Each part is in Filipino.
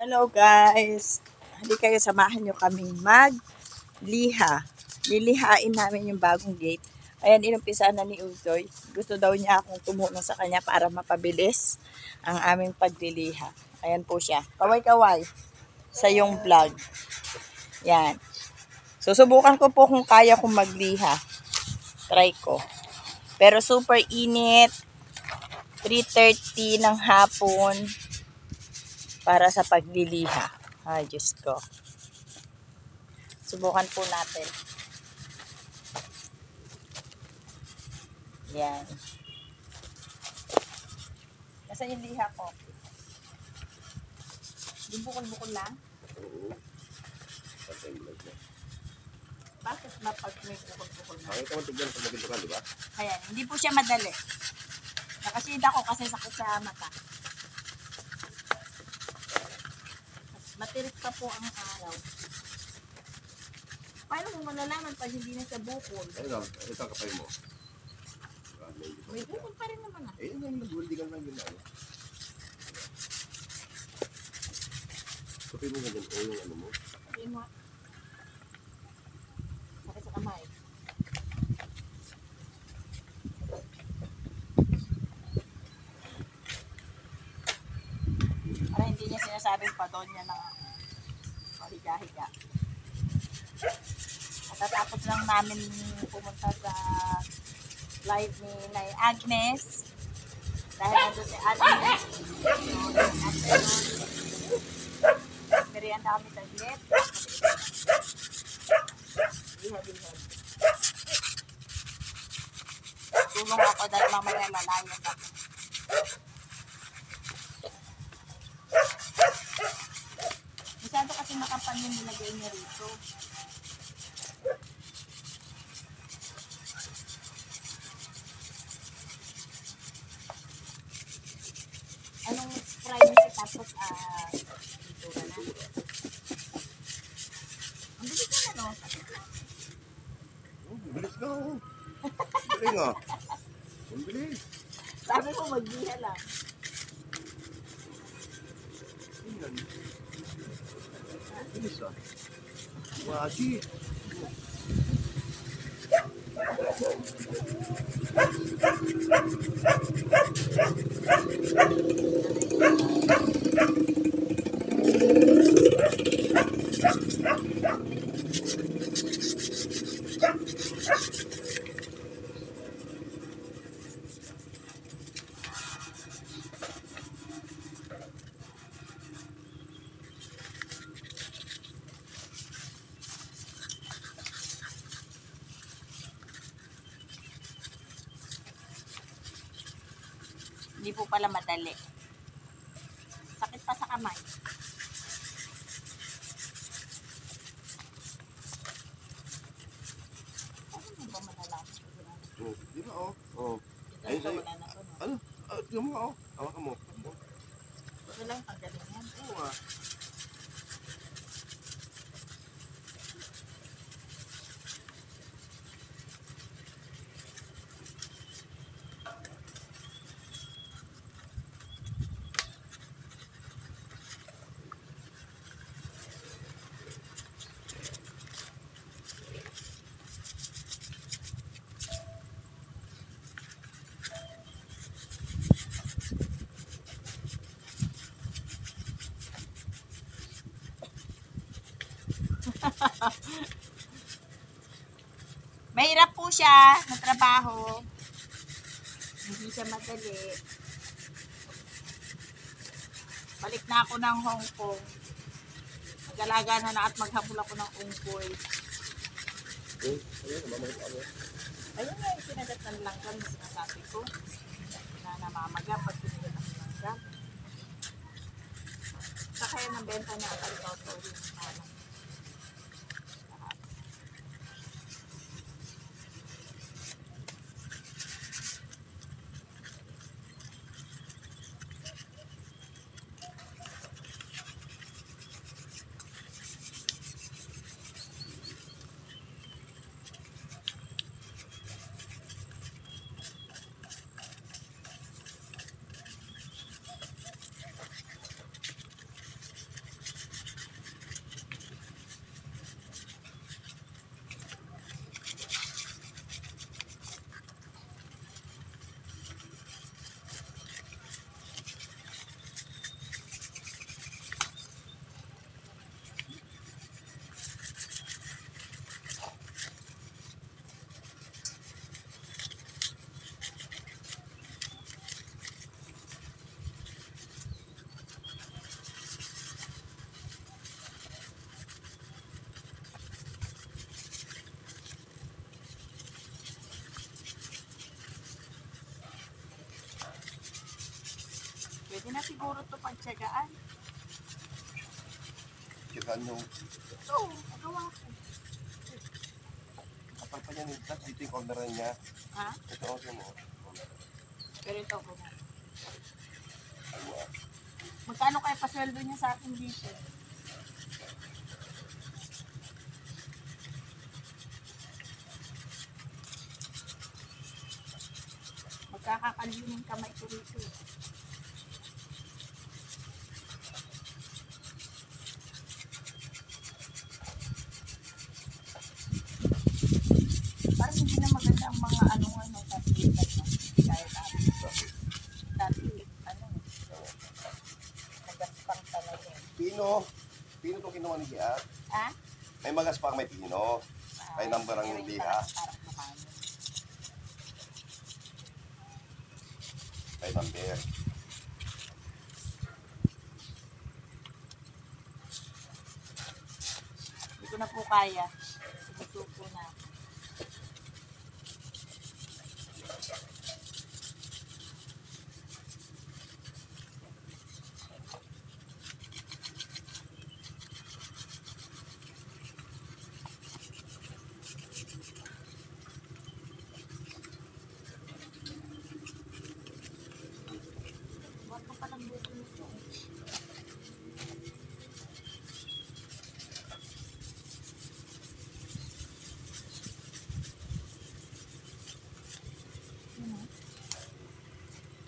Hello guys! Hindi kayo samahan nyo kaming magliha. Lilihain namin yung bagong gate. Ayan, inumpisa na ni Uzoy. Gusto daw niya akong tumulong sa kanya para mapabilis ang aming pagliliha. Ayan po siya. Kaway-kaway sa yung vlog. Yan. Susubukan ko po kung kaya kong magliha. Try ko. Pero super init. 3:30 ng hapon para sa pagliliha. Ay, Diyos ko. Subukan po natin. Yan. Nasa yung liha ko. Yung bukol-bukol lang? Oo. Patay mo lang siya. Bakit ba pag may bukol-bukol na? Bakit naman tignan sa magintukan, di ba? Ayan, hindi po siya madali. Nakasid ako kasi sakit sa mata. Matirik pa po ang araw. Paano mo malalaman pag hindi na siya bukol? Ayun o, ito ang kapay mo. May bukol pa rin naman ah. Ayun yung nag-weldigan lang yun. Kapay mo ganyan o yung ano mo. Sabi mo. Sakit sa kamay. Para hindi niya sinasabing pa doon niya ng mahiga-higa. Matatapos lang namin pumunta sa live ni Nay Agnes. Dahil nandun si Agnes. Merienda kami sa glit. Bihad-bihad. Tulong ako dahil mamaya lalayas ako. Masyado kasi makapal yung nilagay niya rito. Anong primer tapos pintura na. Ang bilis naman no? Oh, bilis ka o. Galing ah. Ang bilis. Sabi ko magdiha lang. Tingnan. Bilis ah. Waji. Hindi po pala madali. Sakit pa sa kamay. Ano mo ba malalaman? Oh, di ba oh? Oh. Ito wala na to. No? Ano? Tingnan mo oh. Hawakan mo. Ito lang tanggalin yan. Oo ah. Mahirap po siya na trabaho. Hindi siya madali. Balik na ako ng Hong Kong. Mag-alaga na at maghabol ako ng unggoy. Ayun, mamahit ako. Ayun nga yung sinagat ng langgam na sinasabi ko. Na namamaga pag sinagat ng langgam. Sa kaya ng benta niya ang kalitoto yung parang. Yun na siguro ito pagtsagaan. Tsagaan yung Ito, nagawa ko. kapal pa niya nito. Tapos dito yung corner niya. Ha? Ito ako mo. Pero ito ko na. Ano ah. Magkano kaya pasweldo niya sa akin dito? Magkakakalyo ng kamay ko rito. Parang hindi na maganda ang mga ano tapitan na. Kaya dati, nagaspang talaga. Pino. Pino itong kinuha ni Gia. Ha? May magaspang may pino. Ay, number ang Pero yung liha. parang kumano. Ay, number. Hindi ko na po kaya. Sumusuko na. Huwag ka palang buto nito.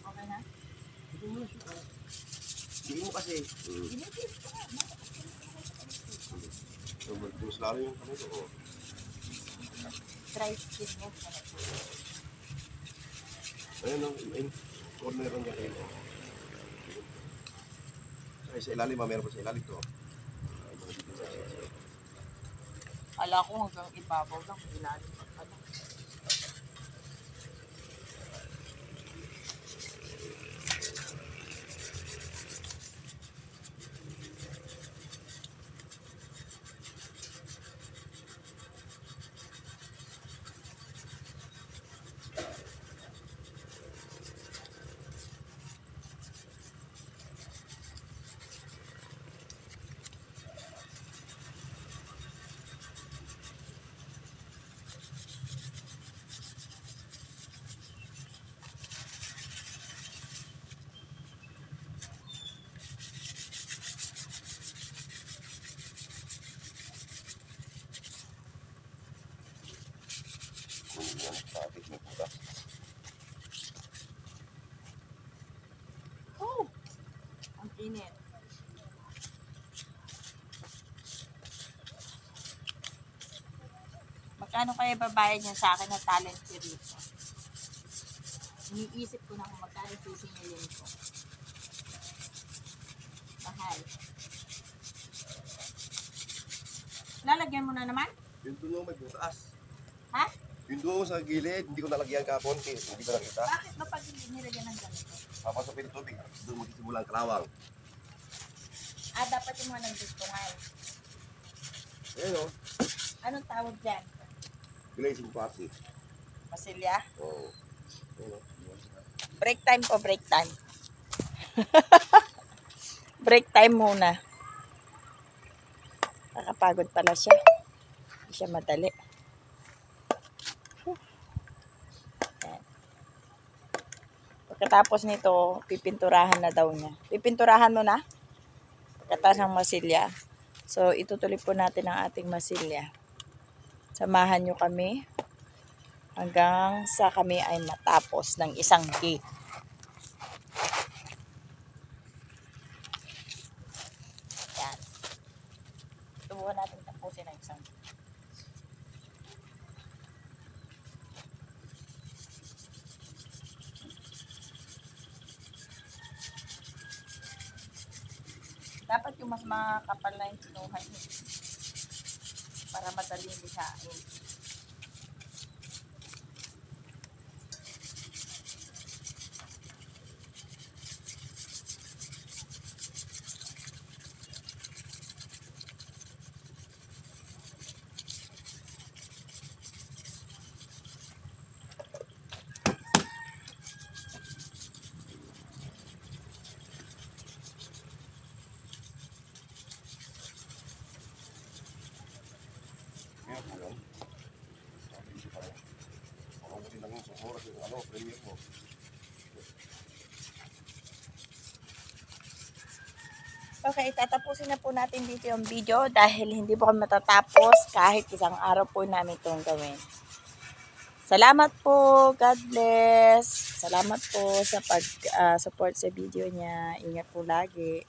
Okay na? Hindi mo kasi. Binibig ko nga. Mas lalo yung kami ko. Dry skin mo. Ayun ang corner niya kayo. Ay, sa ilalim, meron pa sa ilalim to. Ay, mga dito sa sisi. Kala ko hanggang ibabaw lang. Ilalim pa pala. Yan, traffic na puta. Oh! Ang init. Magkano kaya babayad niya sa akin na talent ko dito? Iniisip ko na kung magkano sisingilin ko. Mahal. Lalagyan mo na naman? Yung doon may butas. Ha? Yung doon sa gilid, hindi ko nalagyan kahapon. Hindi ko nakita. Bakit ba pag hindi nilagyan ng ganito? Papasok yung tubig. Doon magsisimula ang kalawang. Ah, dapat yung mga nagdustungan. Ayun o. Anong tawag dyan? Glazing party. Masilya? Oo. Ayun o. Break time po, break time. Break time muna. Nakapagod pala siya. Hindi siya madali. Yan. Pagkatapos nito, pipinturahan na daw niya. Pipinturahan mo na? Pagkatapos ng masilya. So, itutuloy po natin ang ating masilya. Samahan nyo kami hanggang sa kami ay matapos ng isang gate. Yan. Subukan natin tapusin ang isang gate. Dapat yung mas makakapal na yung kinuha niyo para madaling lihain. Okay, tatapusin na po natin dito yung video dahil hindi po kami matatapos kahit isang araw po namin itong gawin. Salamat po. God bless. Salamat po sa pag-support sa video niya. Ingat po lagi.